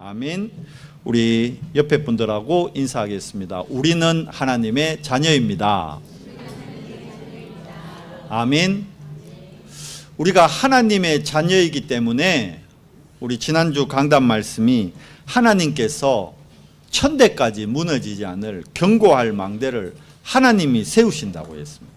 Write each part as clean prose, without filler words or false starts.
아멘. 우리 옆에 분들하고 인사하겠습니다. 우리는 하나님의 자녀입니다. 아멘. 우리가 하나님의 자녀이기 때문에 우리 지난주 강단 말씀이 하나님께서 천대까지 무너지지 않을 견고할 망대를 하나님이 세우신다고 했습니다.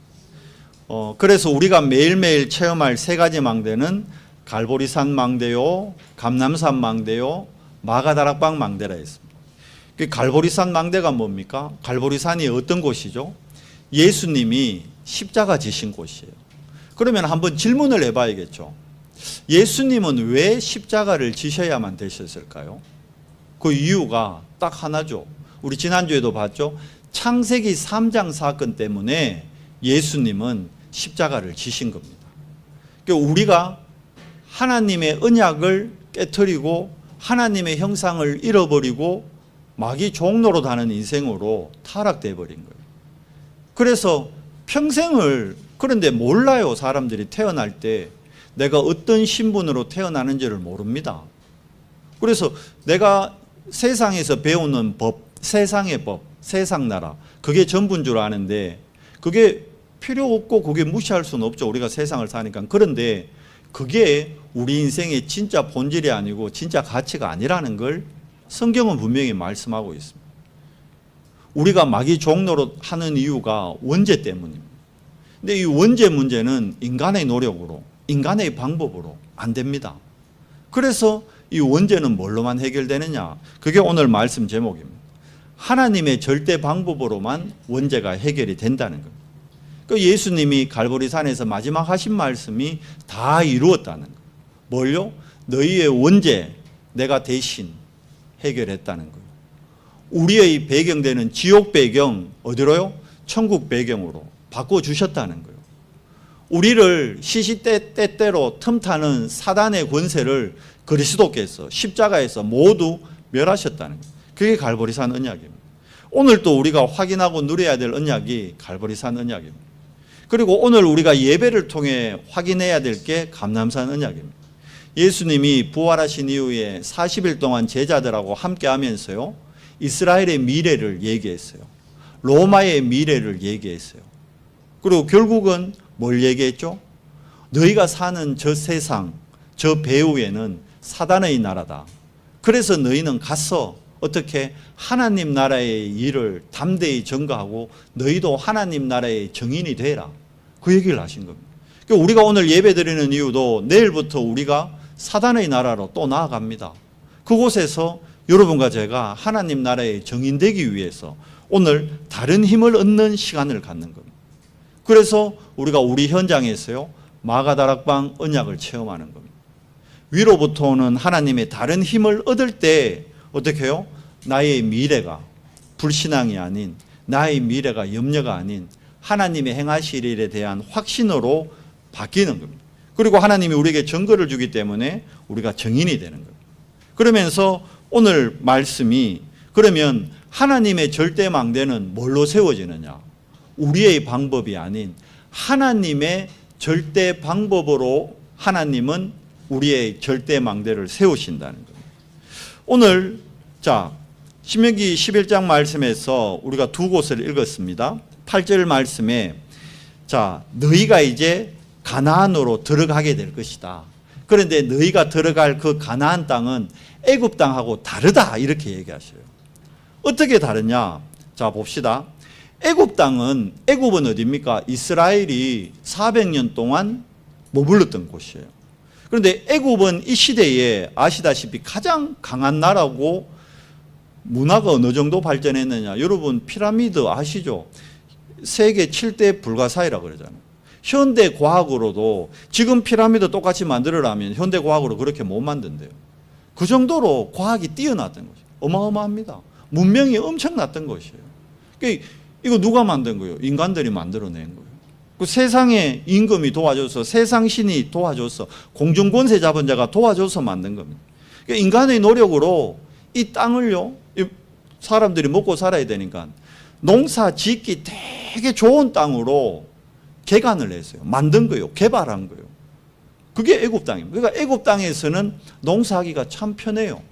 그래서 우리가 매일매일 체험할 세 가지 망대는 갈보리산 망대요, 감람산 망대요, 마가다락방 망대라 했습니다. 갈보리산 망대가 뭡니까? 갈보리산이 어떤 곳이죠? 예수님이 십자가 지신 곳이에요. 그러면 한번 질문을 해봐야겠죠. 예수님은 왜 십자가를 지셔야만 되셨을까요? 그 이유가 딱 하나죠. 우리 지난주에도 봤죠. 창세기 3장 사건 때문에 예수님은 십자가를 지신 겁니다. 그러니까 우리가 하나님의 언약을 깨트리고 하나님의 형상을 잃어버리고 마귀 종로로 다는 인생으로 타락돼 버린 거예요. 그래서 평생을, 그런데 몰라요. 사람들이 태어날 때 내가 어떤 신분으로 태어나는지를 모릅니다. 그래서 내가 세상에서 배우는 법, 세상의 법, 세상 나라, 그게 전부인 줄 아는데 그게 필요 없고 그게 무시할 수는 없죠. 우리가 세상을 사니까. 그런데 그게 우리 인생의 진짜 본질이 아니고 진짜 가치가 아니라는 걸 성경은 분명히 말씀하고 있습니다. 우리가 마귀 종노릇 하는 이유가 원죄 때문입니다. 근데 이 원죄 문제는 인간의 노력으로, 인간의 방법으로 안 됩니다. 그래서 이 원죄는 뭘로만 해결되느냐? 그게 오늘 말씀 제목입니다. 하나님의 절대 방법으로만 원죄가 해결이 된다는 겁니다. 그 예수님이 갈보리산에서 마지막 하신 말씀이 다 이루었다는 거예요. 뭘요? 너희의 원죄 내가 대신 해결했다는 거예요. 우리의 배경되는 지옥 배경 어디로요? 천국 배경으로 바꿔주셨다는 거예요. 우리를 시시때때로 틈타는 사단의 권세를 그리스도께서 십자가에서 모두 멸하셨다는 거예요. 그게 갈보리산 언약입니다. 오늘 또 우리가 확인하고 누려야 될 언약이 갈보리산 언약입니다. 그리고 오늘 우리가 예배를 통해 확인해야 될 게 감람산 언약입니다. 예수님이 부활하신 이후에 40일 동안 제자들하고 함께 하면서요, 이스라엘의 미래를 얘기했어요. 로마의 미래를 얘기했어요. 그리고 결국은 뭘 얘기했죠? 너희가 사는 저 세상, 저 배후에는 사단의 나라다. 그래서 너희는 가서 어떻게 하나님 나라의 일을 담대히 전가하고 너희도 하나님 나라의 증인이 되라. 그 얘기를 하신 겁니다. 그러니까 우리가 오늘 예배 드리는 이유도 내일부터 우리가 사단의 나라로 또 나아갑니다. 그곳에서 여러분과 제가 하나님 나라의 증인 되기 위해서 오늘 다른 힘을 얻는 시간을 갖는 겁니다. 그래서 우리가 우리 현장에서요, 마가다락방 언약을 체험하는 겁니다. 위로부터 오는 하나님의 다른 힘을 얻을 때 어떻게 해요? 나의 미래가 불신앙이 아닌, 나의 미래가 염려가 아닌 하나님의 행하실 일에 대한 확신으로 바뀌는 겁니다. 그리고 하나님이 우리에게 증거를 주기 때문에 우리가 증인이 되는 겁니다. 그러면서 오늘 말씀이, 그러면 하나님의 절대 망대는 뭘로 세워지느냐? 우리의 방법이 아닌 하나님의 절대 방법으로 하나님은 우리의 절대 망대를 세우신다는 겁니다. 오늘 신명기 11장 말씀에서 우리가 두 곳을 읽었습니다. 8절 말씀에 너희가 이제 가나안으로 들어가게 될 것이다. 그런데 너희가 들어갈 그 가나안 땅은 애굽 땅하고 다르다, 이렇게 얘기하셔요. 어떻게 다르냐? 봅시다. 애굽은 어디입니까? 이스라엘이 400년 동안 머물렀던 곳이에요. 그런데 애굽은 이 시대에 아시다시피 가장 강한 나라고, 문화가 어느 정도 발전했느냐? 여러분 피라미드 아시죠? 세계 7대 불가사의라고 그러잖아요. 현대 과학으로도 지금 피라미드 똑같이 만들으려면 현대 과학으로 그렇게 못 만든대요. 그 정도로 과학이 뛰어났던 거죠. 어마어마합니다. 문명이 엄청났던 것이에요. 그러니까 이거 누가 만든 거예요? 인간들이 만들어낸 거예요. 그 세상의 임금이 도와줘서, 세상 신이 도와줘서, 공중권세 잡은 자가 도와줘서 만든 겁니다. 그러니까 인간의 노력으로 이 땅을요, 사람들이 먹고 살아야 되니까 농사 짓기 되게 좋은 땅으로 개간을 했어요. 만든 거예요. 개발한 거예요. 그게 애굽 땅입니다. 그러니까 애굽 땅에서는 농사하기가 참 편해요.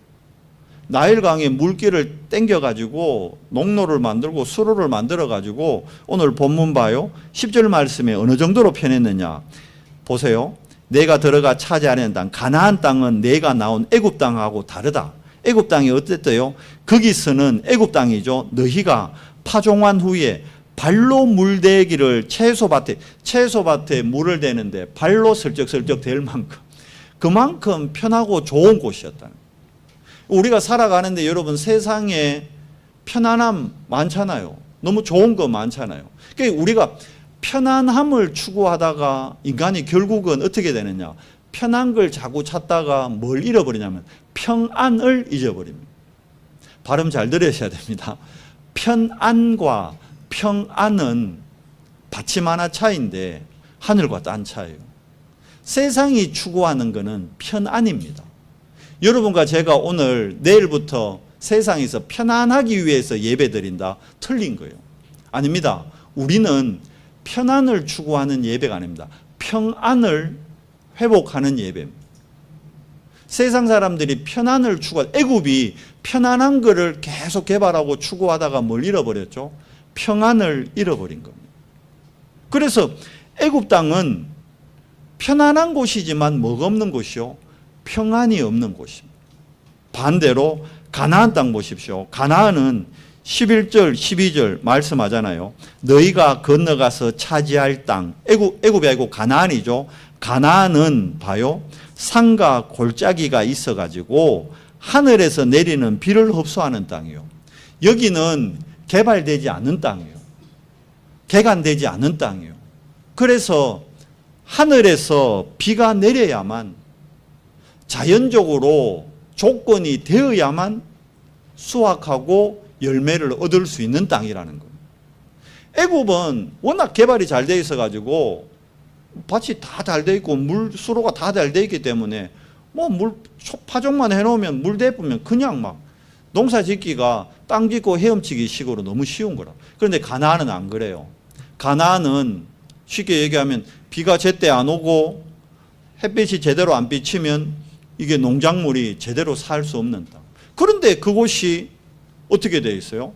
나일강에 물길을 땡겨가지고 농로를 만들고 수로를 만들어가지고 오늘 본문 봐요. 10절 말씀에 어느 정도로 편했느냐. 보세요. 내가 들어가 차지하려는 땅, 가나안 땅은 내가 나온 애굽 땅하고 다르다. 애굽 땅이 어땠대요? 거기서는 애굽 땅이죠. 너희가 파종한 후에 발로 물대기를 채소밭에 물을 대는데 발로 슬쩍슬쩍 댈 만큼 그만큼 편하고 좋은 곳이었다는 거예요. 우리가 살아가는데 여러분 세상에 편안함 많잖아요. 너무 좋은 거 많잖아요. 그러니까 우리가 편안함을 추구하다가 인간이 결국은 어떻게 되느냐. 편한 걸 자꾸 찾다가 뭘 잃어버리냐면 평안을 잊어버립니다. 발음 잘 들으셔야 됩니다. 편안과 평안은 받침 하나 차이인데 하늘과 땅 차이예요. 세상이 추구하는 것은 편안입니다. 여러분과 제가 오늘 내일부터 세상에서 편안하기 위해서 예배드린다? 틀린 거예요. 아닙니다. 우리는 편안을 추구하는 예배가 아닙니다. 평안을 회복하는 예배입니다. 세상 사람들이 편안을 추구하다. 애굽이 편안한 것을 계속 개발하고 추구하다가 뭘 잃어버렸죠? 평안을 잃어버린 겁니다. 그래서 애굽 땅은 편안한 곳이지만 뭐가 없는 곳이요? 평안이 없는 곳입니다. 반대로 가나안 땅 보십시오. 가나안은 11절 12절 말씀하잖아요. 너희가 건너가서 차지할 땅, 애굽이 아니고 가나안이죠. 가나안은 봐요. 산과 골짜기가 있어가지고 하늘에서 내리는 비를 흡수하는 땅이요. 여기는 개발되지 않은 땅이에요. 개간되지 않은 땅이에요. 그래서 하늘에서 비가 내려야만 자연적으로 조건이 되어야만 수확하고 열매를 얻을 수 있는 땅이라는 거예요. 애굽은 워낙 개발이 잘 돼 있어가지고 밭이 다 잘 돼 있고 물 수로가 다 잘 돼 있기 때문에 뭐 물 파종만 해놓으면 물 대쁘면 그냥 막 농사 짓기가 땅 짓고 헤엄치기 식으로 너무 쉬운 거라. 그런데 가나안은 안 그래요. 가나안은 쉽게 얘기하면 비가 제때 안 오고 햇빛이 제대로 안 비치면 이게 농작물이 제대로 살 수 없는 땅. 그런데 그곳이 어떻게 돼 있어요?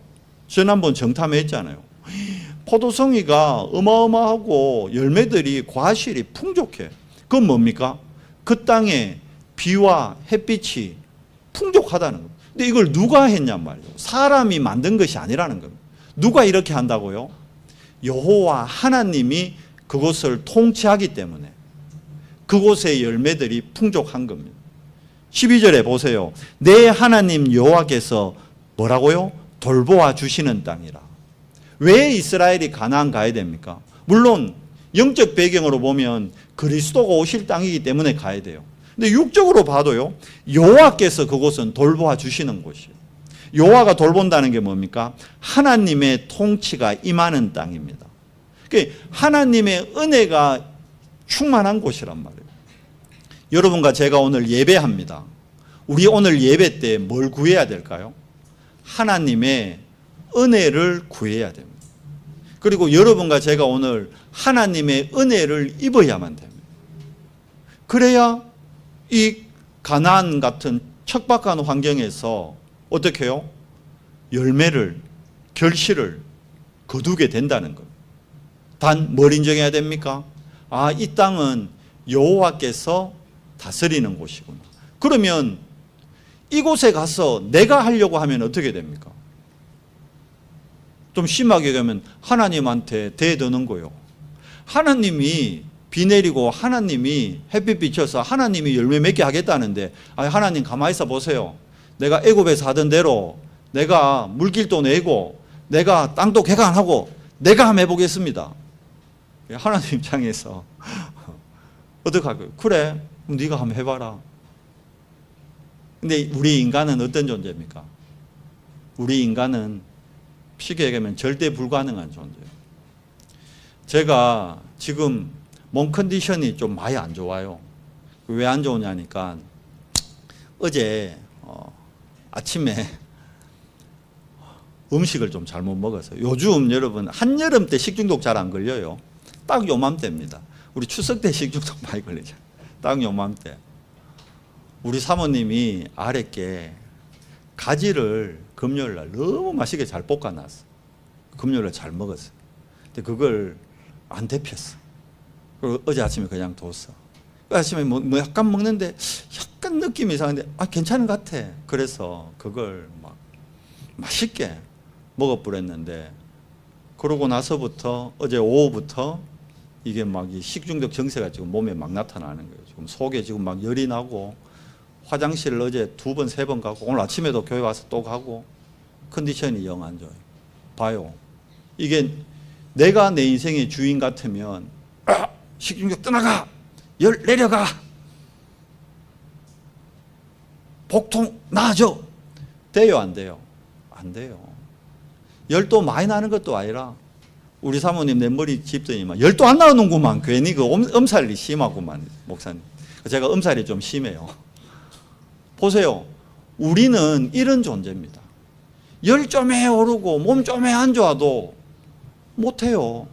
지난번 정탐했잖아요. 포도송이가 어마어마하고 열매들이 과실이 풍족해. 그건 뭡니까? 그 땅에 비와 햇빛이 풍족하다는 겁니다. 근데 이걸 누가 했냔 말이에요. 사람이 만든 것이 아니라는 겁니다. 누가 이렇게 한다고요? 여호와 하나님이 그곳을 통치하기 때문에 그곳의 열매들이 풍족한 겁니다. 12절에 보세요. 내 하나님 여호와께서 뭐라고요? 돌보아 주시는 땅이라. 왜 이스라엘이 가나안 가야 됩니까? 물론 영적 배경으로 보면 그리스도가 오실 땅이기 때문에 가야 돼요. 근데 육적으로 봐도요. 여호와께서 그곳은 돌보아 주시는 곳이에요. 여호와가 돌본다는 게 뭡니까? 하나님의 통치가 임하는 땅입니다. 그러니까 하나님의 은혜가 충만한 곳이란 말이에요. 여러분과 제가 오늘 예배합니다. 우리 오늘 예배 때 뭘 구해야 될까요? 하나님의 은혜를 구해야 됩니다. 그리고 여러분과 제가 오늘 하나님의 은혜를 입어야만 됩니다. 그래야 이 가나안 같은 척박한 환경에서 어떻게 해요? 열매를, 결실을 거두게 된다는 것. 단 뭘 인정해야 됩니까? 아, 이 땅은 여호와께서 다스리는 곳이구나. 그러면 이곳에 가서 내가 하려고 하면 어떻게 됩니까? 좀 심하게 가면 하나님한테 대드는 거예요. 하나님이 비 내리고 하나님이 햇빛 비춰서 하나님이 열매 맺게 하겠다는데, 아, 하나님 가만히 있어 보세요. 내가 애굽에서 하던 대로 내가 물길도 내고 내가 땅도 개간하고 내가 한번 해보겠습니다. 하나님 입장에서 어떻게 할까요? 그래, 그럼 네가 한번 해봐라. 근데 우리 인간은 어떤 존재입니까? 우리 인간은 쉽게 얘기하면 절대 불가능한 존재예요. 제가 지금 몸 컨디션이 좀 많이 안 좋아요. 왜 안 좋으냐니까 어제 아침에 음식을 좀 잘못 먹어서. 요즘 여러분 한여름 때 식중독 잘 안 걸려요. 딱 요맘때입니다. 우리 추석 때 식중독 많이 걸리잖아요. 딱 요맘때. 우리 사모님이 아랫게 가지를 금요일날 너무 맛있게 잘 볶아놨어. 금요일날 잘 먹었어. 근데 그걸 안 데폈어. 그리고 어제 아침에 그냥 뒀어. 아침에 뭐 약간 먹는데 약간 느낌이 이상한데 괜찮은 것 같아. 그래서 그걸 막 맛있게 먹어버렸는데, 그러고 나서부터 어제 오후부터 이게 막 이 식중독 증세가 지금 몸에 막 나타나는 거예요. 지금 속에 지금 막 열이 나고, 화장실을 어제 2번, 3번 가고, 오늘 아침에도 교회 와서 또 가고, 컨디션이 영 안 좋아요. 봐요. 이게 내가 내 인생의 주인 같으면 식중독 떠나가! 열 내려가! 복통 나아져! 돼요, 안 돼요? 안 돼요. 열도 많이 나는 것도 아니라, 우리 사모님 내 머리 짚더니만 열도 안 나오는구만. 괜히 그 엄살이 심하구만, 목사님. 제가 엄살이 좀 심해요. 보세요. 우리는 이런 존재입니다. 열 좀에 오르고 몸 좀에 안 좋아도 못해요.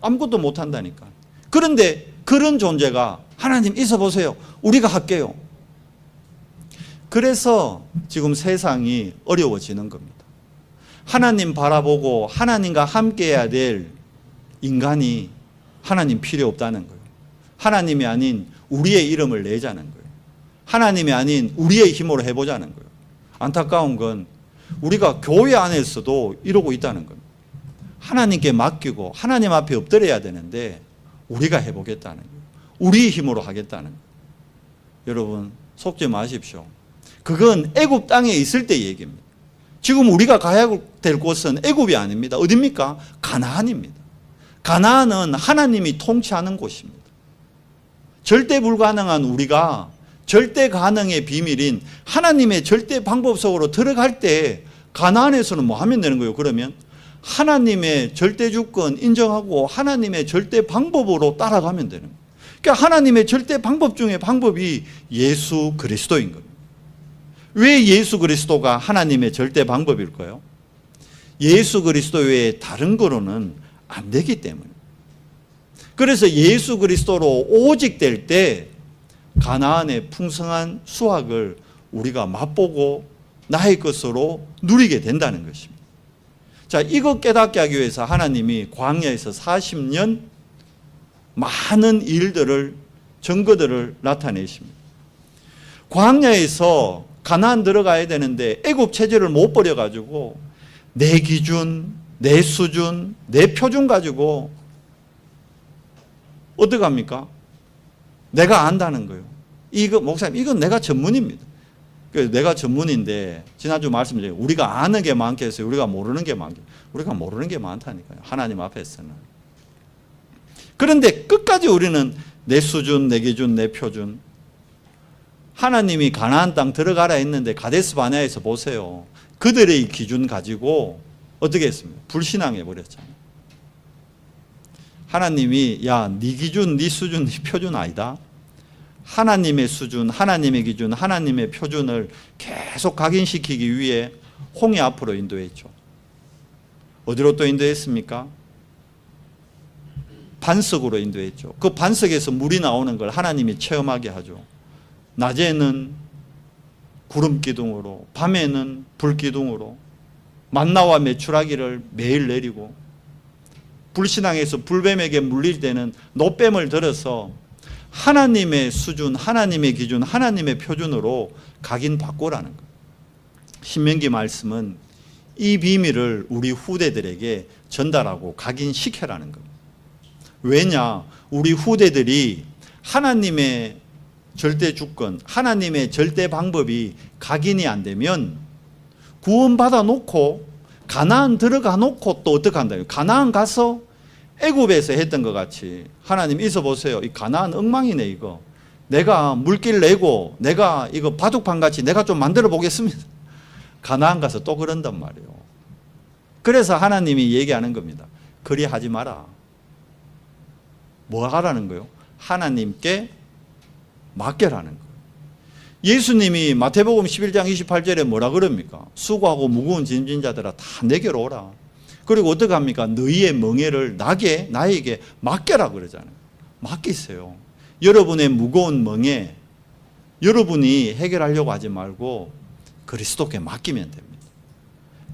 아무것도 못한다니까. 그런데 그런 존재가 하나님 있어 보세요. 우리가 할게요. 그래서 지금 세상이 어려워지는 겁니다. 하나님 바라보고 하나님과 함께 해야 될 인간이 하나님 필요 없다는 거예요. 하나님이 아닌 우리의 이름을 내자는 거예요. 하나님이 아닌 우리의 힘으로 해보자는 거예요. 안타까운 건 우리가 교회 안에서도 이러고 있다는 겁니다. 하나님께 맡기고 하나님 앞에 엎드려야 되는데 우리가 해보겠다는 거예요. 우리 힘으로 하겠다는 거예요. 여러분 속지 마십시오. 그건 애굽 땅에 있을 때 얘기입니다. 지금 우리가 가야 될 곳은 애굽이 아닙니다. 어디입니까? 가나안입니다. 가나안은 하나님이 통치하는 곳입니다. 절대 불가능한 우리가 절대 가능의 비밀인 하나님의 절대 방법 속으로 들어갈 때 가나안에서는 뭐 하면 되는 거예요? 그러면 하나님의 절대 주권 인정하고 하나님의 절대 방법으로 따라가면 되는 거예요. 그러니까 하나님의 절대 방법 중에 방법이 예수 그리스도인 겁니다. 왜 예수 그리스도가 하나님의 절대 방법일까요? 예수 그리스도 외에 다른 거로는 안 되기 때문에. 그래서 예수 그리스도로 오직 될 때 가나안의 풍성한 수확을 우리가 맛보고 나의 것으로 누리게 된다는 것입니다. 자, 이거 깨닫게 하기 위해서 하나님이 광야에서 40년 많은 일들을, 증거들을 나타내십니다. 광야에서 가나안 들어가야 되는데 애굽 체제를 못 버려가지고 내 기준, 내 수준, 내 표준 가지고 어떡합니까? 내가 안다는 거예요. 이거 목사님, 이건 내가 전문입니다. 내가 전문인데 지난주 말씀드린 우리가 아는 게 많겠어요? 우리가 모르는 게 많겠어요? 우리가 모르는 게 많다니까요. 하나님 앞에서는. 그런데 끝까지 우리는 내 수준, 내 기준, 내 표준. 하나님이 가나안 땅 들어가라 했는데 가데스 바네아에서 보세요. 그들의 기준 가지고 어떻게 했습니까? 불신앙해 버렸잖아요. 하나님이 야, 네 기준, 네 수준, 네 표준 아니다. 하나님의 수준, 하나님의 기준, 하나님의 표준을 계속 각인시키기 위해 홍해 앞으로 인도했죠. 어디로 또 인도했습니까? 반석으로 인도했죠. 그 반석에서 물이 나오는 걸 하나님이 체험하게 하죠. 낮에는 구름 기둥으로, 밤에는 불 기둥으로 만나와 메추라기를 매일 내리고, 불신앙에서 불뱀에게 물릴 때는 노뱀을 들어서 하나님의 수준, 하나님의 기준, 하나님의 표준으로 각인바꾸라는 거예요. 신명기 말씀은 이 비밀을 우리 후대들에게 전달하고 각인시켜라는 겁니다. 왜냐? 우리 후대들이 하나님의 절대 주권, 하나님의 절대 방법이 각인이 안 되면 구원받아 놓고 가나안 들어가 놓고 또 어떻게 한다요? 가나안 가서 애굽에서 했던 것 같이 하나님 있어 보세요. 이 가나안 엉망이네 이거. 내가 물길 내고 내가 이거 바둑판 같이 내가 좀 만들어 보겠습니다. 가나안 가서 또 그런단 말이에요. 그래서 하나님이 얘기하는 겁니다. 그리 하지 마라. 뭐 하라는 거예요? 하나님께 맡겨라는 거예요. 예수님이 마태복음 11장 28절에 뭐라 그럽니까? 수고하고 무거운 짐진 자들아 다 내게로 오라. 그리고 어떻게 합니까? 너희의 멍에를 나에게 맡겨라 그러잖아요. 맡기세요. 여러분의 무거운 멍에 여러분이 해결하려고 하지 말고 그리스도께 맡기면 됩니다.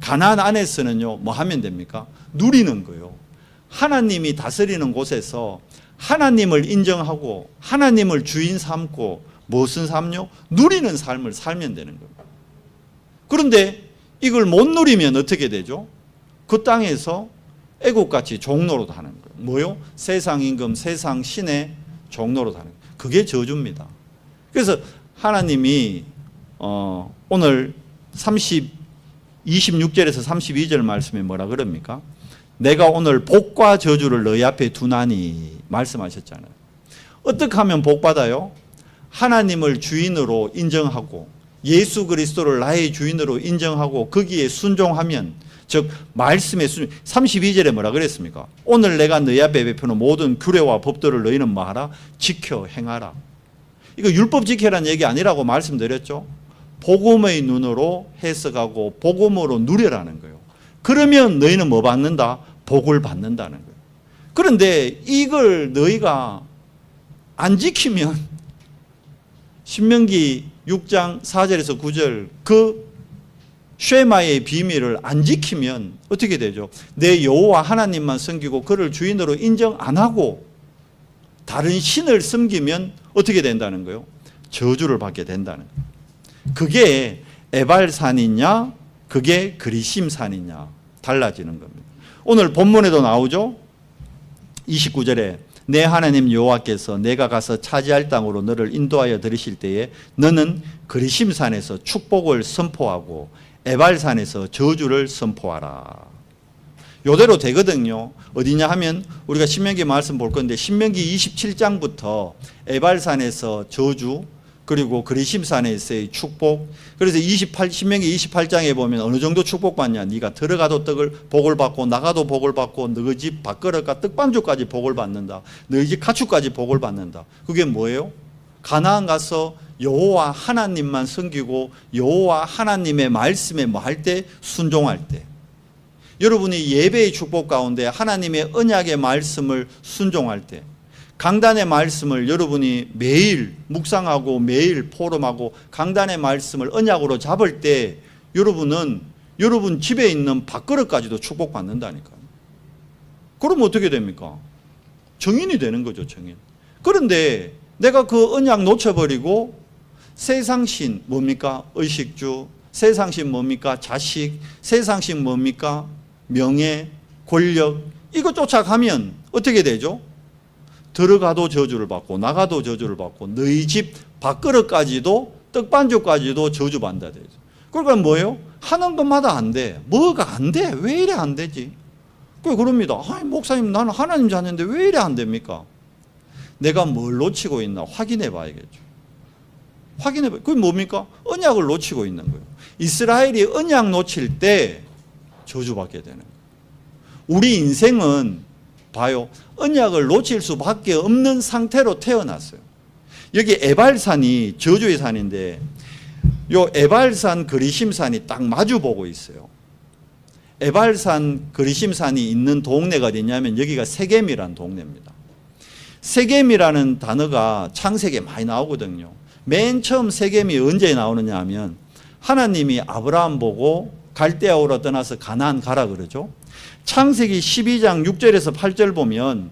가나안 안에서는요, 뭐 하면 됩니까? 누리는 거예요. 하나님이 다스리는 곳에서 하나님을 인정하고 하나님을 주인 삼고 무엇은 삶요? 누리는 삶을 살면 되는 겁니다. 그런데 이걸 못 누리면 어떻게 되죠? 그 땅에서 애국같이 종노릇 하는 거예요. 뭐요? 세상 임금, 세상 신의 종노릇 하는 거예요. 그게 저주입니다. 그래서 하나님이 오늘 26절에서 32절 말씀에 뭐라 그럽니까? 내가 오늘 복과 저주를 너희 앞에 두나니 말씀하셨잖아요. 어떻게 하면 복 받아요? 하나님을 주인으로 인정하고 예수 그리스도를 나의 주인으로 인정하고 거기에 순종하면, 즉 말씀에 32절에 뭐라 그랬습니까? 오늘 내가 너희 앞에 베푸는 모든 규례와 법도를 너희는 뭐하라? 지켜 행하라. 이거 율법 지켜라는 얘기 아니라고 말씀드렸죠. 복음의 눈으로 해석하고 복음으로 누려라는 거예요. 그러면 너희는 뭐 받는다? 복을 받는다는 거예요. 그런데 이걸 너희가 안 지키면 신명기 6장 4절에서 9절 그 쉐마의 비밀을 안 지키면 어떻게 되죠? 내 여호와 하나님만 섬기고 그를 주인으로 인정 안 하고 다른 신을 섬기면 어떻게 된다는 거예요? 저주를 받게 된다는 거예요. 그게 에발산이냐 그게 그리심산이냐 달라지는 겁니다. 오늘 본문에도 나오죠. 29절에 내 하나님 여호와께서 내가 가서 차지할 땅으로 너를 인도하여 들이실 때에 너는 그리심산에서 축복을 선포하고 에발산에서 저주를 선포하라. 요대로 되거든요. 어디냐 하면 우리가 신명기 말씀 볼 건데 신명기 27장부터 에발산에서 저주 그리고 그리심산에서의 축복. 그래서 신명기 28장에 보면 어느 정도 축복받냐. 네가 들어가도 복을 받고 나가도 복을 받고 너희 집 밥그릇과 떡반죽까지 복을 받는다. 너희 집 가축까지 복을 받는다. 그게 뭐예요? 가나안 가서 여호와 하나님만 섬기고 여호와 하나님의 말씀에 뭐 할 때? 순종할 때. 여러분이 예배의 축복 가운데 하나님의 언약의 말씀을 순종할 때, 강단의 말씀을 여러분이 매일 묵상하고 매일 포럼하고 강단의 말씀을 언약으로 잡을 때 여러분은 여러분 집에 있는 밥그릇까지도 축복받는다니까요. 그럼 어떻게 됩니까? 정인이 되는 거죠, 정인. 그런데 내가 그 언약 놓쳐버리고 세상신 뭡니까? 의식주. 세상신 뭡니까? 자식. 세상신 뭡니까? 명예, 권력. 이거 쫓아가면 어떻게 되죠? 들어가도 저주를 받고 나가도 저주를 받고 너희 집 밥그릇까지도 떡반죽까지도 저주받는다 되죠. 그러니까 뭐예요? 하는 것마다 안 돼. 뭐가 안 돼? 왜 이래 안 되지? 그럽니다. 아니, 목사님 나는 하나님 자녀인데 왜 이래 안 됩니까? 내가 뭘 놓치고 있나 확인해 봐야겠죠. 확인해 봐요. 그게 뭡니까? 언약을 놓치고 있는 거예요. 이스라엘이 언약 놓칠 때 저주받게 되는 거예요. 우리 인생은 봐요. 언약을 놓칠 수밖에 없는 상태로 태어났어요. 여기 에발산이 저주의 산인데 요 에발산 그리심산이 딱 마주보고 있어요. 에발산 그리심산이 있는 동네가 어디냐면 여기가 세겜이라는 동네입니다. 세겜이라는 단어가 창세기에 많이 나오거든요. 맨 처음 세겜이 언제 나오느냐 하면 하나님이 아브라함 보고 갈대아우로 떠나서 가나안 가라 그러죠. 창세기 12장 6절에서 8절 보면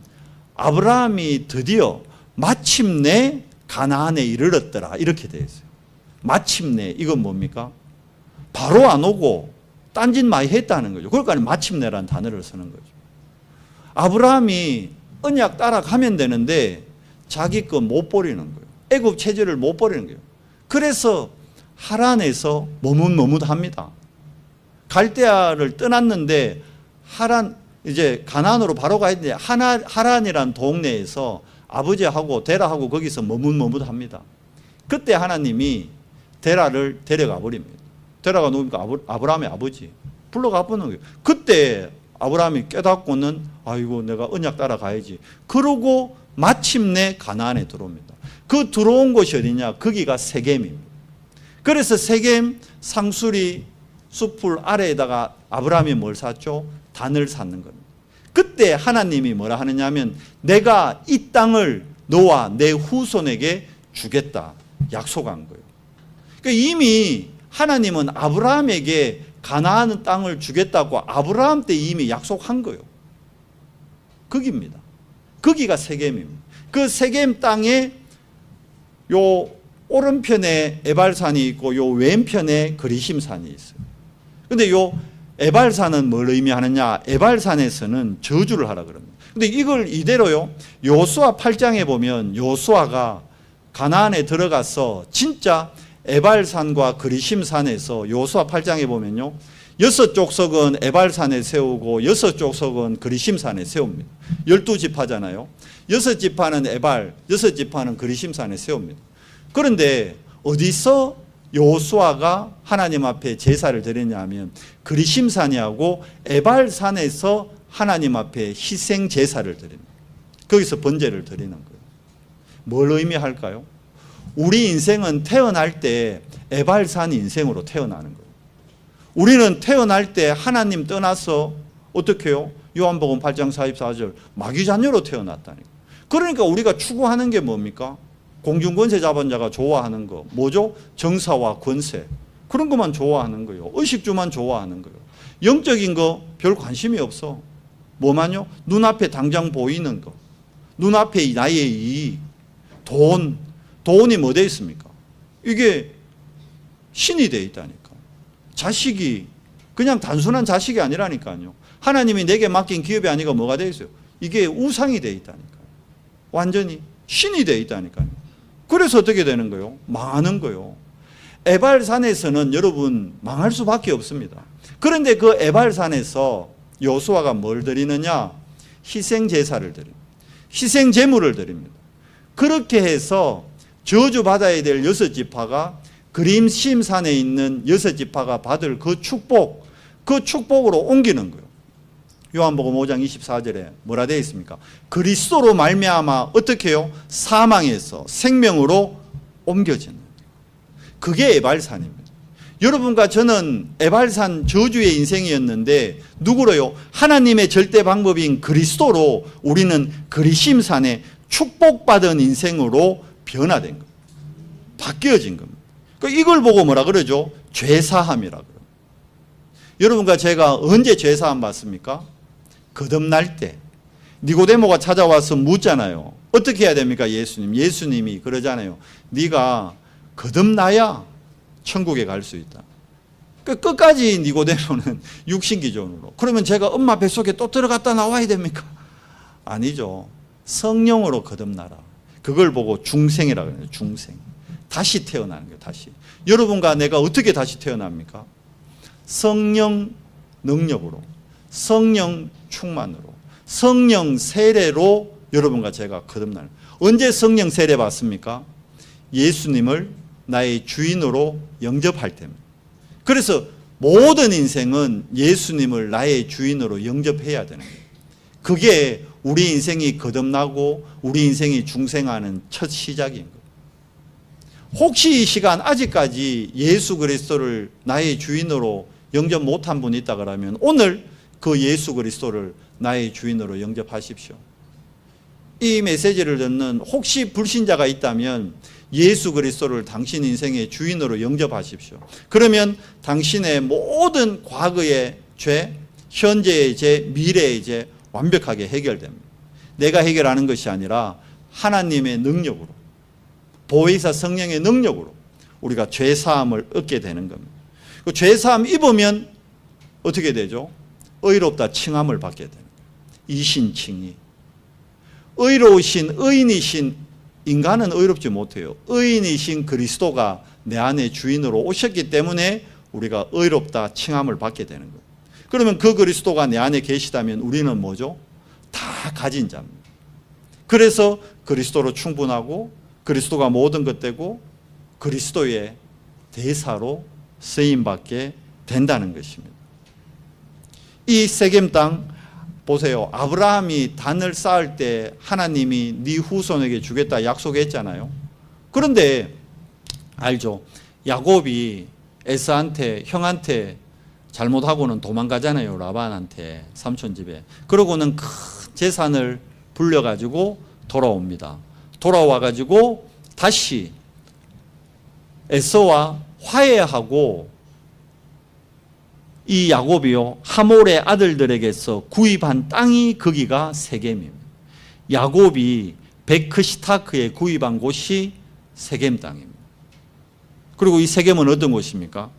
아브라함이 드디어 마침내 가나안에 이르렀더라 이렇게 되어 있어요. 마침내 이건 뭡니까? 바로 안 오고 딴짓 많이 했다는 거죠. 그러니까 마침내라는 단어를 쓰는 거죠. 아브라함이 언약 따라가면 되는데 자기 거 못 버리는 거예요. 애굽 체제를 못 버리는 거예요. 그래서 하란에서 머뭇머뭇합니다. 갈대아를 떠났는데 하란 이제 가나안으로 바로 가야 되는데 하란이라는 동네에서 아버지하고 데라하고 거기서 머뭇머뭇합니다. 그때 하나님이 데라를 데려가 버립니다. 데라가 누굽니까? 아브라함의 아버지. 불러가 버리는 거예요. 그때 아브라함이 깨닫고는 아이고 내가 언약 따라가야지. 그러고 마침내 가나안에 들어옵니다. 그 들어온 곳이 어디냐? 거기가 세겜입니다. 그래서 세겜 상수리 숲풀 아래에다가 아브라함이 뭘 샀죠? 단을 샀는 겁니다. 그때 하나님이 뭐라 하느냐 하면 내가 이 땅을 너와 내 후손에게 주겠다 약속한 거예요. 그러니까 이미 하나님은 아브라함에게 가나안 땅을 주겠다고 아브라함 때 이미 약속한 거예요. 거기입니다. 거기가 세겜입니다. 그 세겜 땅에 요 오른편에 에발산이 있고 요 왼편에 그리심산이 있어요. 근데 요 에발산은 뭘 의미하느냐? 에발산에서는 저주를 하라 그럽니다. 근데 이걸 이대로요, 요수아 8장에 보면 요수아가 가나안에 들어가서 진짜 에발산과 그리심산에서 요수아 8장에 보면요, 6족속은 에발산에 세우고 6족속은 그리심산에 세웁니다. 12지파잖아요. 6지파는 에발, 6지파는 그리심산에 세웁니다. 그런데 어디서 요수아가 하나님 앞에 제사를 드리냐 하면 그리심산이하고 에발산에서 하나님 앞에 희생 제사를 드립니다. 거기서 번제를 드리는 거예요. 뭘 의미할까요? 우리 인생은 태어날 때 에발산 인생으로 태어나는 거예요. 우리는 태어날 때 하나님 떠나서 어떻게 해요? 요한복음 8장 44절 마귀 자녀로 태어났다니까. 그러니까 우리가 추구하는 게 뭡니까? 공중권세 잡은 자가 좋아하는 거 뭐죠? 정사와 권세, 그런 것만 좋아하는 거예요. 의식주만 좋아하는 거예요. 영적인 거 별 관심이 없어. 뭐만요? 눈앞에 당장 보이는 거, 눈앞에 나의 이익, 돈이 뭐 돼 있습니까? 이게 신이 돼 있다니까. 자식이 그냥 단순한 자식이 아니라니까요. 하나님이 내게 맡긴 기업이 아니고 뭐가 돼 있어요? 이게 우상이 돼 있다니까요. 완전히 신이 돼 있다니까요. 그래서 어떻게 되는 거예요? 망하는 거예요. 에발산에서는 여러분 망할 수밖에 없습니다. 그런데 그 에발산에서 요수아가 뭘 드리느냐? 희생 제사를 드립니다. 희생 제물을 드립니다. 그렇게 해서 저주받아야 될 6지파가 그리심산에 있는 6지파가 받을 그 축복으로 옮기는 거예요. 요한복음 5장 24절에 뭐라 되어 있습니까? 그리스도로 말미암아 어떻게 해요? 사망에서 생명으로 옮겨지는 거예요. 그게 에발산입니다. 여러분과 저는 에발산 저주의 인생이었는데 누구로요? 하나님의 절대 방법인 그리스도로 우리는 그리심산에 축복받은 인생으로 변화된 겁니다. 바뀌어진 겁니다. 이걸 보고 뭐라 그러죠? 죄사함이라 그래요. 여러분과 제가 언제 죄사함 받습니까? 거듭날 때. 니고데모가 찾아와서 묻잖아요. 어떻게 해야 됩니까? 예수님이 그러잖아요. 네가 거듭나야 천국에 갈 수 있다. 끝까지 니고데모는 육신기존으로. 그러면 제가 엄마 뱃속에 또 들어갔다 나와야 됩니까? 아니죠. 성령으로 거듭나라. 그걸 보고 중생이라고 해요. 중생. 다시 태어나는 거예요. 다시. 여러분과 내가 어떻게 다시 태어납니까? 성령 능력으로, 성령 충만으로, 성령 세례로 여러분과 제가 거듭나는. 언제 성령 세례 받습니까? 예수님을 나의 주인으로 영접할 때입니다. 그래서 모든 인생은 예수님을 나의 주인으로 영접해야 되는 거예요. 그게 우리 인생이 거듭나고 우리 인생이 중생하는 첫 시작인 거예요. 혹시 이 시간 아직까지 예수 그리스도를 나의 주인으로 영접 못한 분이 있다 그러면 오늘 그 예수 그리스도를 나의 주인으로 영접하십시오. 이 메시지를 듣는 혹시 불신자가 있다면 예수 그리스도를 당신 인생의 주인으로 영접하십시오. 그러면 당신의 모든 과거의 죄, 현재의 죄, 미래의 죄 완벽하게 해결됩니다. 내가 해결하는 것이 아니라 하나님의 능력으로, 보혜사 성령의 능력으로 우리가 죄사함을 얻게 되는 겁니다. 그 죄사함 입으면 어떻게 되죠? 의롭다 칭함을 받게 되는 거예요. 이신칭의. 의로우신 의인이신 인간은 의롭지 못해요. 의인이신 그리스도가 내 안에 주인으로 오셨기 때문에 우리가 의롭다 칭함을 받게 되는 거예요. 그러면 그 그리스도가 내 안에 계시다면 우리는 뭐죠? 다 가진 자입니다. 그래서 그리스도로 충분하고 그리스도가 모든 것 되고 그리스도의 대사로 쓰임받게 된다는 것입니다. 이 세겜 땅 보세요. 아브라함이 단을 쌓을 때 하나님이 네 후손에게 주겠다 약속했잖아요. 그런데 알죠? 야곱이 에사한테, 형한테 잘못하고는 도망가잖아요. 라반한테, 삼촌 집에. 그러고는 큰 재산을 불려가지고 돌아옵니다. 돌아와가지고 다시 에서와 화해하고 이 야곱이요 하몰의 아들들에게서 구입한 땅이 거기가 세겜입니다. 야곱이 베크시타크에 구입한 곳이 세겜 땅입니다. 그리고 이 세겜은 어떤 곳입니까?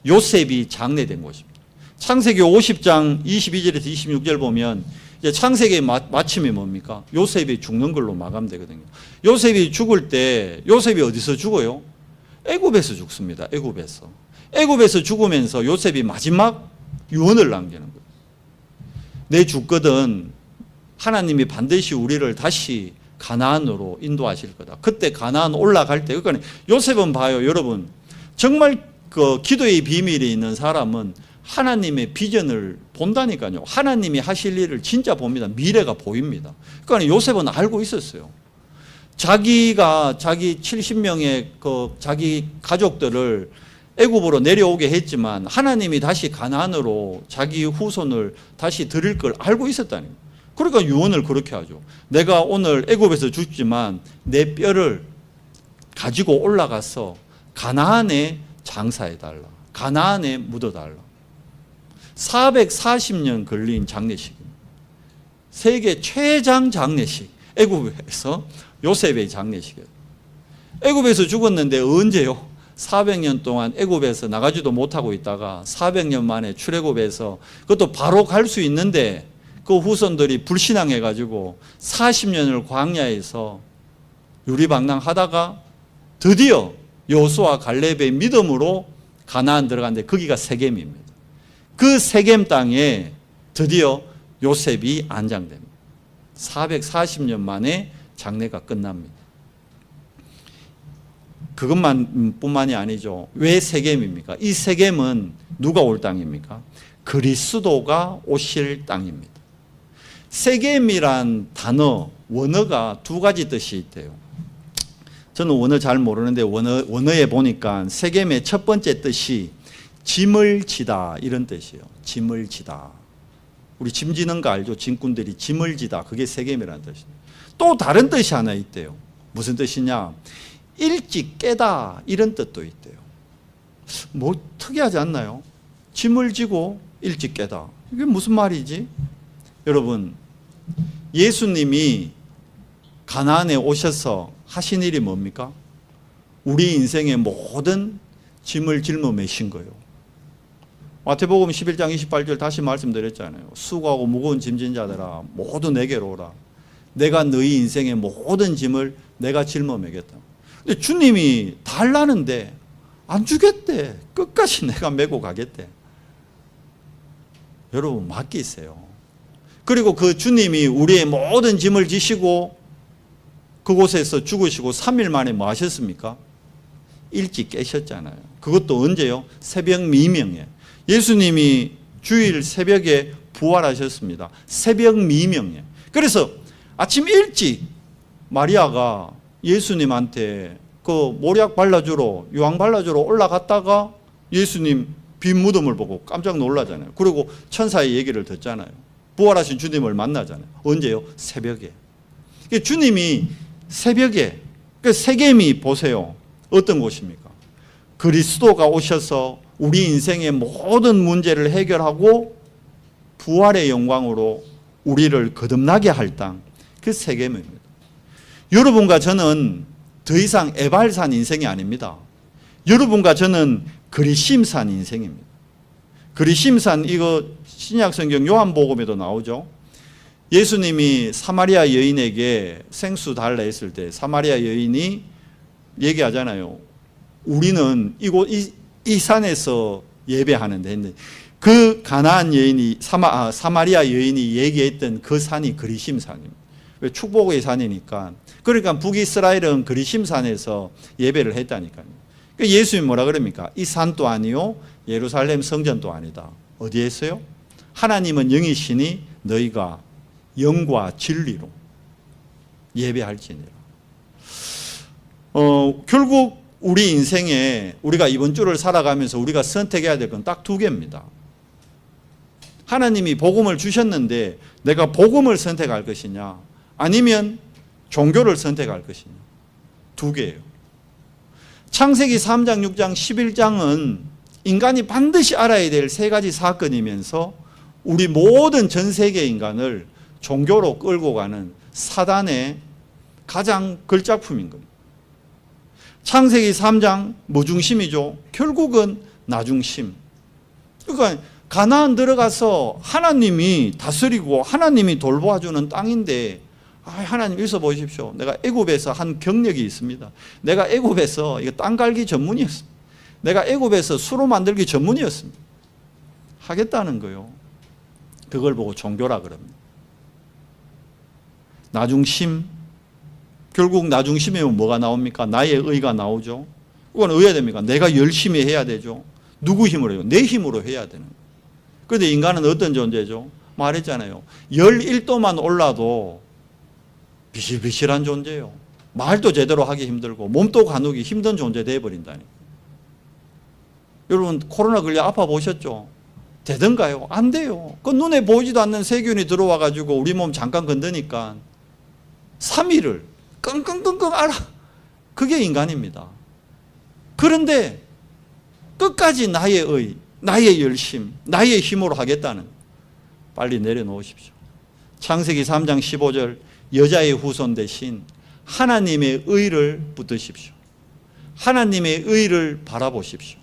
요셉이 장례된 곳입니다. 창세기 50장 22절에서 26절 보면 이제 창세기의 마침이 뭡니까? 요셉이 죽는 걸로 마감되거든요. 요셉이 죽을 때 요셉이 어디서 죽어요? 애굽에서 죽습니다. 애굽에서 죽으면서 요셉이 마지막 유언을 남기는 거예요. 내 죽거든 하나님이 반드시 우리를 다시 가나안으로 인도하실 거다. 그때 가나안 올라갈 때, 그러니까 요셉은 봐요, 여러분. 정말 그 기도의 비밀이 있는 사람은 하나님의 비전을 본다니까요. 하나님이 하실 일을 진짜 봅니다. 미래가 보입니다. 그러니까 요셉은 알고 있었어요. 자기가 자기 70명의 그 자기 가족들을 애굽으로 내려오게 했지만 하나님이 다시 가나안으로 자기 후손을 다시 드릴 걸 알고 있었다는 거예요. 그러니까 유언을 그렇게 하죠. 내가 오늘 애굽에서 죽지만 내 뼈를 가지고 올라가서 가나안에 장사해달라. 가나안에 묻어달라. 440년 걸린 장례식입니다. 세계 최장 장례식. 애굽에서 요셉의 장례식이에요. 애굽에서 죽었는데 언제요? 400년 동안 애굽에서 나가지도 못하고 있다가 400년 만에 출애굽해서 그것도 바로 갈 수 있는데 그 후손들이 불신앙해가지고 40년을 광야에서 유리방랑하다가 드디어 여호수아 갈렙의 믿음으로 가나안 들어갔는데 거기가 세겜입니다. 그 세겜 땅에 드디어 요셉이 안장됩니다. 440년 만에 장례가 끝납니다. 그것만뿐만이 아니죠. 왜 세겜입니까? 이 세겜은 누가 올 땅입니까? 그리스도가 오실 땅입니다. 세겜이란 단어, 원어가 두 가지 뜻이 있대요. 저는 원어 잘 모르는데 원어에 보니까 세겜의 첫 번째 뜻이 짐을 지다 이런 뜻이에요. 짐을 지다. 우리 짐 지는 거 알죠? 짐꾼들이 짐을 지다. 그게 세겜이라는 뜻입니다. 또 다른 뜻이 하나 있대요. 무슨 뜻이냐? 일찍 깨다 이런 뜻도 있대요. 뭐 특이하지 않나요? 짐을 지고 일찍 깨다. 이게 무슨 말이지? 여러분, 예수님이 가나안에 오셔서 하신 일이 뭡니까? 우리 인생의 모든 짐을 짊어매신 거예요. 마태복음 11장 28절 다시 말씀드렸잖아요. 수고하고 무거운 짐진 자들아 모두 내게로 오라. 내가 너희 인생의 모든 짐을 내가 짊어매겠다. 근데 주님이 달라는데 안 주겠대. 끝까지 내가 메고 가겠대. 여러분 맡기세요. 그리고 그 주님이 우리의 모든 짐을 지시고 그곳에서 죽으시고 3일 만에 뭐 하셨습니까? 일찍 깨셨잖아요. 그것도 언제요? 새벽 미명에. 예수님이 주일 새벽에 부활하셨습니다. 새벽 미명에. 그래서 아침 일찍 마리아가 예수님한테 그 모략 발라주러, 유황 발라주러 올라갔다가 예수님 빈 무덤을 보고 깜짝 놀라잖아요. 그리고 천사의 얘기를 듣잖아요. 부활하신 주님을 만나잖아요. 언제요? 새벽에. 주님이 새벽에, 세겜이 보세요. 어떤 곳입니까? 그리스도가 오셔서 우리 인생의 모든 문제를 해결하고 부활의 영광으로 우리를 거듭나게 할 땅, 그 세겜입니다. 여러분과 저는 더 이상 에발산 인생이 아닙니다. 여러분과 저는 그리심산 인생입니다. 그리심산, 이거 신약성경 요한복음에도 나오죠. 예수님이 사마리아 여인에게 생수 달라 했을 때 사마리아 여인이 얘기하잖아요. 우리는 이 산에서 예배하는데 했는데 그 가나안 여인이 사마리아 여인이 얘기했던 그 산이 그리심산입니다. 왜? 축복의 산이니까. 그러니까 북이스라엘은 그리심산에서 예배를 했다니까요. 예수님이 뭐라 그럽니까? 이 산도 아니요 예루살렘 성전도 아니다. 어디에 있어요? 하나님은 영이시니 너희가 영과 진리로 예배할지니라. 결국 우리 인생에 우리가 이번 주를 살아가면서 우리가 선택해야 될 건 딱 두 개입니다. 하나님이 복음을 주셨는데 내가 복음을 선택할 것이냐 아니면 종교를 선택할 것이냐. 두 개예요. 창세기 3장, 6장, 11장은 인간이 반드시 알아야 될 세 가지 사건이면서 우리 모든 전 세계 인간을 종교로 끌고 가는 사단의 가장 걸작품인 겁니다. 창세기 3장 뭐 중심이죠? 결국은 나 중심. 그러니까 가나안 들어가서 하나님이 다스리고 하나님이 돌보아주는 땅인데, 하나님 있어 보십시오. 내가 애굽에서 한 경력이 있습니다. 내가 애굽에서 이거 땅 갈기 전문이었습니다. 내가 애굽에서 수로 만들기 전문이었습니다. 하겠다는 거요. 그걸 보고 종교라 그럽니다. 나 중심. 결국 나 중심이면 뭐가 나옵니까? 나의 의가 나오죠. 그건 의해야 됩니까? 내가 열심히 해야 되죠. 누구 힘으로 해요? 내 힘으로 해야 되는 거예요. 그런데 인간은 어떤 존재죠? 말했잖아요. 11도만 올라도 비실비실한 존재예요. 말도 제대로 하기 힘들고 몸도 가누기 힘든 존재 되어버린다니까. 여러분 코로나 걸려 아파 보셨죠? 되던가요? 안 돼요. 그 눈에 보이지도 않는 세균이 들어와 가지고 우리 몸 잠깐 건드니까 3일을 끙끙끙끙 앓아. 그게 인간입니다. 그런데 끝까지 나의 의, 나의 열심, 나의 힘으로 하겠다는, 빨리 내려놓으십시오. 창세기 3장 15절, 여자의 후손 대신 하나님의 의를 붙드십시오. 하나님의 의를 바라보십시오.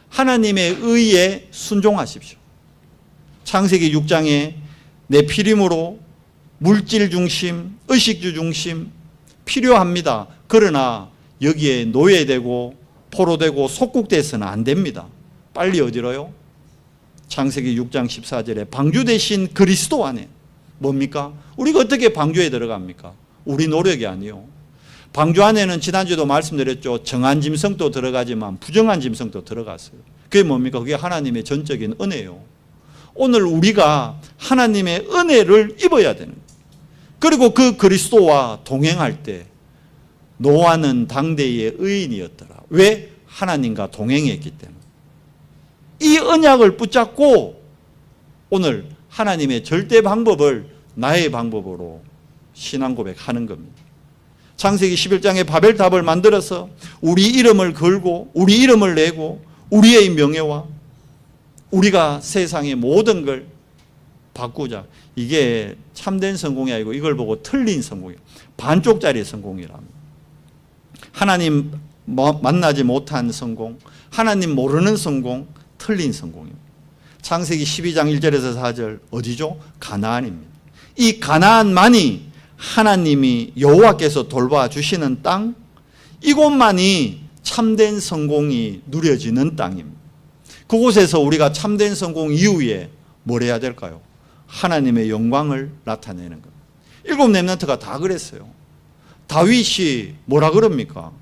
하나님의 의에 순종하십시오. 창세기 6장에 내 피림으로 물질 중심, 의식주 중심 필요합니다. 그러나 여기에 노예되고 포로되고 속국돼서는 안 됩니다. 빨리 어디로요? 창세기 6장 14절에 방주 대신 그리스도 안에. 뭡니까? 우리가 어떻게 방주에 들어갑니까? 우리 노력이 아니요. 방주 안에는 지난주에도 말씀드렸죠. 정한 짐승도 들어가지만 부정한 짐승도 들어갔어요. 그게 뭡니까? 그게 하나님의 전적인 은혜요. 오늘 우리가 하나님의 은혜를 입어야 되는 거예요. 그리고 그 그리스도와 동행할 때 노아는 당대의 의인이었더라. 왜? 하나님과 동행했기 때문에. 이 언약을 붙잡고 오늘 하나님의 절대 방법을 나의 방법으로 신앙 고백하는 겁니다. 창세기 11장에 바벨탑을 만들어서 우리 이름을 걸고 우리 이름을 내고 우리의 명예와 우리가 세상의 모든 걸 바꾸자. 이게 참된 성공이 아니고 이걸 보고 틀린 성공이에요. 반쪽짜리 성공이랍니다. 하나님 만나지 못한 성공, 하나님 모르는 성공, 틀린 성공입니다. 창세기 12장 1절에서 4절 어디죠? 가나안입니다. 이 가나안만이 하나님이 여호와께서 돌봐주시는 땅, 이곳만이 참된 성공이 누려지는 땅입니다. 그곳에서 우리가 참된 성공 이후에 뭘 해야 될까요? 하나님의 영광을 나타내는 겁니다. 7 렘넌트가 다 그랬어요. 다윗이 뭐라 그럽니까?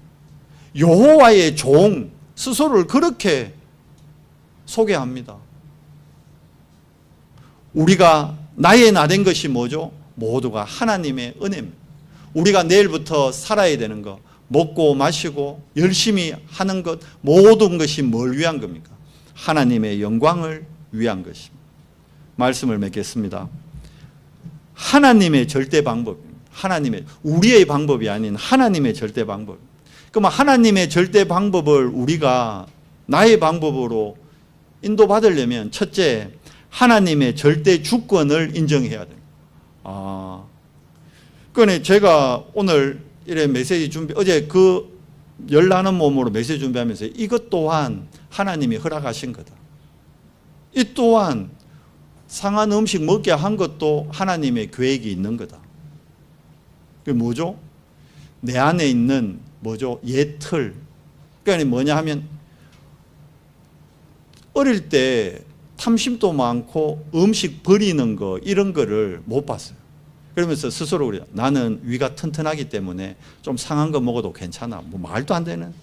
여호와의 종 스스로를 그렇게 소개합니다. 우리가 나의 나된 것이 뭐죠? 모두가 하나님의 은혜입니다. 우리가 내일부터 살아야 되는 것, 먹고 마시고 열심히 하는 것, 모든 것이 뭘 위한 겁니까? 하나님의 영광을 위한 것입니다. 말씀을 맺겠습니다. 하나님의 절대 방법입니다. 하나님의, 우리의 방법이 아닌 하나님의 절대 방법. 그럼 하나님의 절대 방법을 우리가 나의 방법으로 인도받으려면 첫째, 하나님의 절대 주권을 인정해야 됩니다. 그러니 제가 오늘 이래 메시지 어제 그 열나는 몸으로 메시지 준비하면서 이것 또한 하나님이 허락하신 거다. 이 또한 상한 음식 먹게 한 것도 하나님의 계획이 있는 거다. 그게 뭐죠? 내 안에 있는 뭐죠? 옛틀. 그러니까 뭐냐 하면 어릴 때 탐심도 많고 음식 버리는 거 이런 거를 못 봤어요. 그러면서 스스로 그래요. 나는 위가 튼튼하기 때문에 좀 상한 거 먹어도 괜찮아. 뭐 말도 안 되는.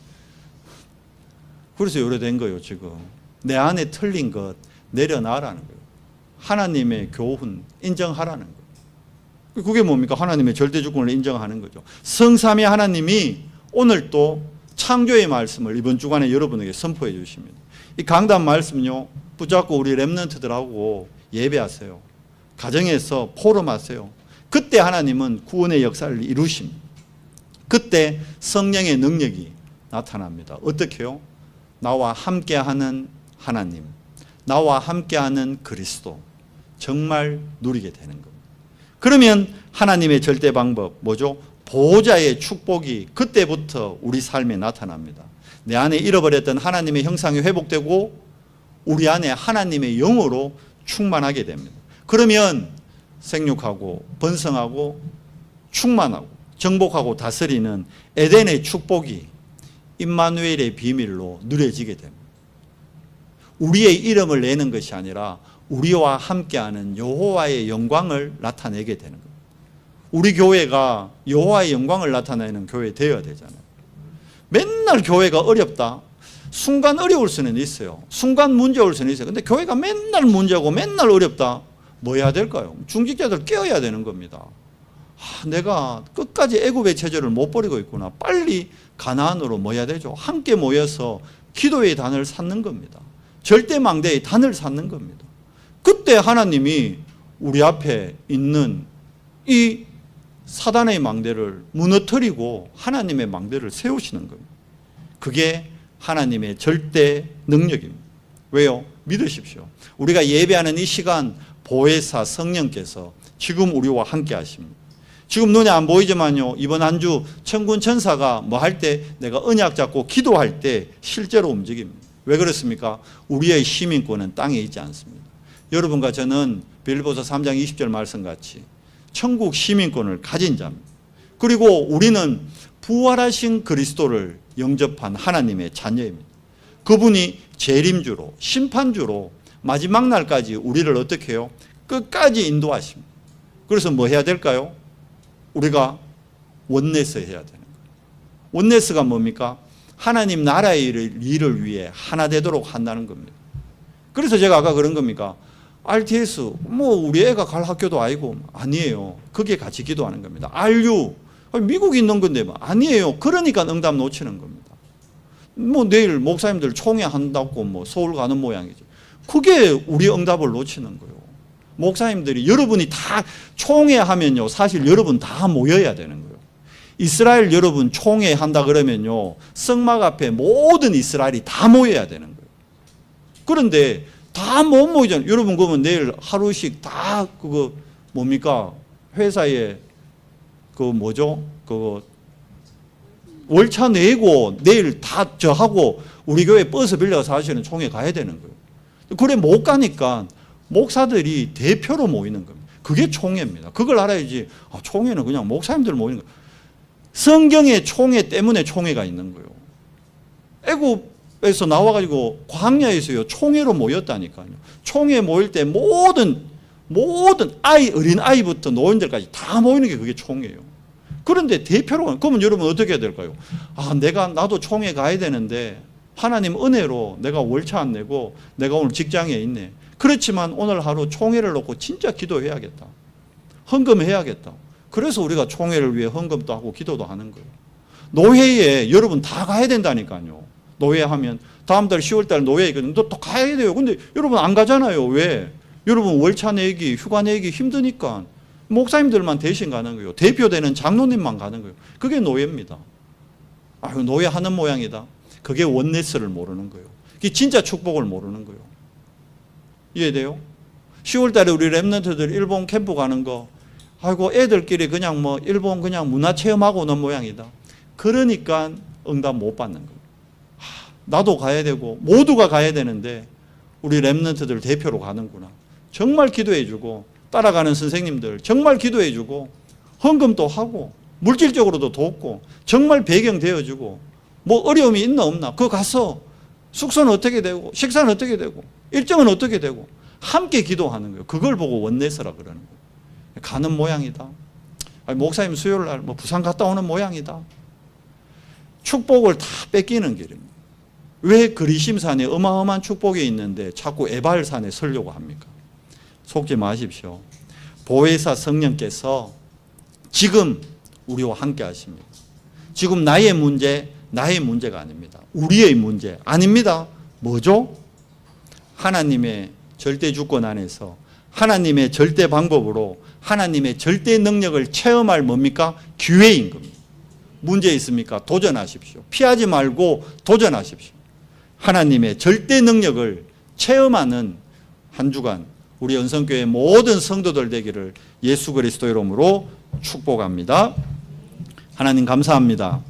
그래서 요래 된 거예요 지금. 내 안에 틀린 것 내려놔라는 거예요. 하나님의 교훈 인정하라는 거예요. 그게 뭡니까? 하나님의 절대 주권을 인정하는 거죠. 성삼위 하나님이 오늘 또 창조의 말씀을 이번 주간에 여러분에게 선포해 주십니다. 이 강단 말씀요 붙잡고 우리 렘넌트들하고 예배하세요. 가정에서 포럼하세요. 그때 하나님은 구원의 역사를 이루십니다. 그때 성령의 능력이 나타납니다. 어떻게요? 나와 함께하는 하나님, 나와 함께하는 그리스도, 정말 누리게 되는 겁니다. 그러면 하나님의 절대 방법 뭐죠? 보호자의 축복이 그때부터 우리 삶에 나타납니다. 내 안에 잃어버렸던 하나님의 형상이 회복되고 우리 안에 하나님의 영으로 충만하게 됩니다. 그러면 생육하고 번성하고 충만하고 정복하고 다스리는 에덴의 축복이 임마누엘의 비밀로 누려지게 됩니다. 우리의 이름을 내는 것이 아니라 우리와 함께하는 여호와의 영광을 나타내게 되는 겁니다. 우리 교회가 여호와의 영광을 나타내는 교회 되어야 되잖아요. 맨날 교회가 어렵다. 순간 어려울 수는 있어요. 순간 문제 올 수는 있어요. 근데 교회가 맨날 문제고 맨날 어렵다. 뭐 해야 될까요? 중직자들 깨어야 되는 겁니다. 내가 끝까지 애굽의 체제를 못 버리고 있구나. 빨리 가나안으로 모여야 되죠. 함께 모여서 기도의 단을 쌓는 겁니다. 절대망대의 단을 쌓는 겁니다. 그때 하나님이 우리 앞에 있는 이 사단의 망대를 무너뜨리고 하나님의 망대를 세우시는 겁니다. 그게 하나님의 절대 능력입니다. 왜요? 믿으십시오. 우리가 예배하는 이 시간 보혜사 성령께서 지금 우리와 함께 하십니다. 지금 눈에 안 보이지만요, 이번 한 주 천군 천사가 뭐 할 때 내가 언약 잡고 기도할 때 실제로 움직입니다. 왜 그렇습니까? 우리의 시민권은 땅에 있지 않습니다. 여러분과 저는 빌립보서 3장 20절 말씀같이 천국 시민권을 가진 자입니다. 그리고 우리는 부활하신 그리스도를 영접한 하나님의 자녀입니다. 그분이 재림주로 심판주로 마지막 날까지 우리를 어떻게 해요? 끝까지 인도하십니다. 그래서 뭐 해야 될까요? 우리가 원네스 해야 되는 거예요. 원네스가 뭡니까? 하나님 나라의 일을 위해 하나 되도록 한다는 겁니다. 그래서 제가 아까 그런 겁니까? RTS 뭐 우리 애가 갈 학교도 아니고 아니에요. 거기에 같이 기도하는 겁니다. RU 미국에 있는 건데 뭐 아니에요. 그러니까 응답 놓치는 겁니다. 뭐 내일 목사님들 총회 한다고 뭐 서울 가는 모양이죠. 그게 우리 응답을 놓치는 거예요. 목사님들이 여러분이 다 총회하면요, 사실 여러분 다 모여야 되는 거예요. 이스라엘 여러분 총회 한다 그러면요, 성막 앞에 모든 이스라엘이 다 모여야 되는 거예요. 그런데 다 못 모이잖아요. 여러분 그러면 내일 하루씩 다 그거 뭡니까? 회사에 그 뭐죠? 그거 월차 내고 내일 다 저하고 우리 교회 버스 빌려서 하시는 총회 가야 되는 거예요. 그래 못 가니까 목사들이 대표로 모이는 겁니다. 그게 총회입니다. 그걸 알아야지. 총회는 그냥 목사님들 모이는 거예요. 성경의 총회 때문에 총회가 있는 거예요. 애굽에서 나와가지고 광야에서요 총회로 모였다니까요. 총회 모일 때 모든 어린 아이부터 노인들까지 다 모이는 게 그게 총회예요. 그런데 대표로 그러면 여러분 어떻게 해야 될까요? 나도 총회 가야 되는데 하나님 은혜로 내가 월차 안 내고 내가 오늘 직장에 있네. 그렇지만 오늘 하루 총회를 놓고 진짜 기도해야겠다. 헌금해야겠다. 그래서 우리가 총회를 위해 헌금도 하고 기도도 하는 거예요. 노회에 여러분 다 가야 된다니까요. 노회하면 다음 달 10월 달 노회 있거든요. 또 가야 돼요. 근데 여러분 안 가잖아요. 왜? 여러분 월차 내기, 휴가 내기 힘드니까 목사님들만 대신 가는 거예요. 대표되는 장로님만 가는 거예요. 그게 노예입니다. 노예 하는 모양이다. 그게 원네스를 모르는 거예요. 그게 진짜 축복을 모르는 거예요. 이해돼요? 10월 달에 우리 랩런트들 일본 캠프 가는 거, 애들끼리 그냥 뭐 일본 그냥 문화체험하고 오는 모양이다. 그러니까 응답 못 받는 거예요. 나도 가야 되고 모두가 가야 되는데 우리 랩런트들 대표로 가는구나. 정말 기도해주고 따라가는 선생님들 정말 기도해주고 헌금도 하고 물질적으로도 돕고 정말 배경 되어주고 뭐 어려움이 있나 없나 그거 가서 숙소는 어떻게 되고 식사는 어떻게 되고 일정은 어떻게 되고 함께 기도하는 거예요. 그걸 보고 원네스라 그러는 거예요. 가는 모양이다. 목사님 수요일 날 뭐 부산 갔다 오는 모양이다. 축복을 다 뺏기는 길입니다. 왜 그리심산에 어마어마한 축복이 있는데 자꾸 에발산에 서려고 합니까? 속지 마십시오. 보혜사 성령께서 지금 우리와 함께 하십니다. 지금 나의 문제가 아닙니다. 우리의 문제 아닙니다. 뭐죠? 하나님의 절대 주권 안에서 하나님의 절대 방법으로 하나님의 절대 능력을 체험할 뭡니까? 기회인 겁니다. 문제 있습니까? 도전하십시오. 피하지 말고 도전하십시오. 하나님의 절대 능력을 체험하는 한 주간 우리 연성교회 모든 성도들 되기를 예수 그리스도의 이름으로 축복합니다. 하나님 감사합니다.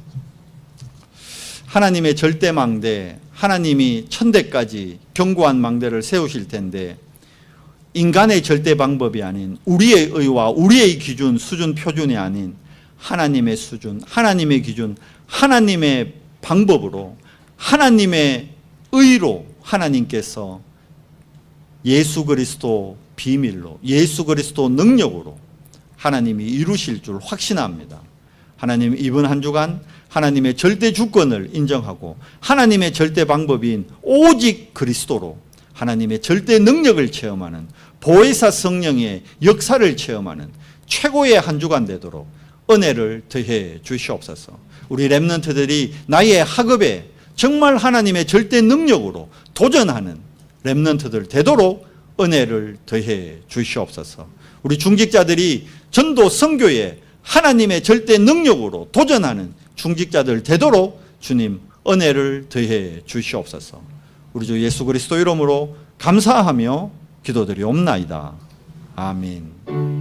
하나님의 절대 망대, 하나님이 천대까지 견고한 망대를 세우실 텐데 인간의 절대 방법이 아닌 우리의 의와 우리의 기준, 수준, 표준이 아닌 하나님의 수준, 하나님의 기준, 하나님의 방법으로 하나님의 의로 하나님께서 예수 그리스도 비밀로 예수 그리스도 능력으로 하나님이 이루실 줄 확신합니다. 하나님 이번 한 주간 하나님의 절대 주권을 인정하고 하나님의 절대 방법인 오직 그리스도로 하나님의 절대 능력을 체험하는 보혜사 성령의 역사를 체험하는 최고의 한 주간 되도록 은혜를 더해 주시옵소서. 우리 렘넌트들이 나의 학업에 정말 하나님의 절대 능력으로 도전하는 렘넌트들 되도록 은혜를 더해 주시옵소서. 우리 중직자들이 전도 선교에 하나님의 절대 능력으로 도전하는 중직자들 되도록 주님 은혜를 더해 주시옵소서. 우리 주 예수 그리스도 이름으로 감사하며 기도드리옵나이다. 아멘.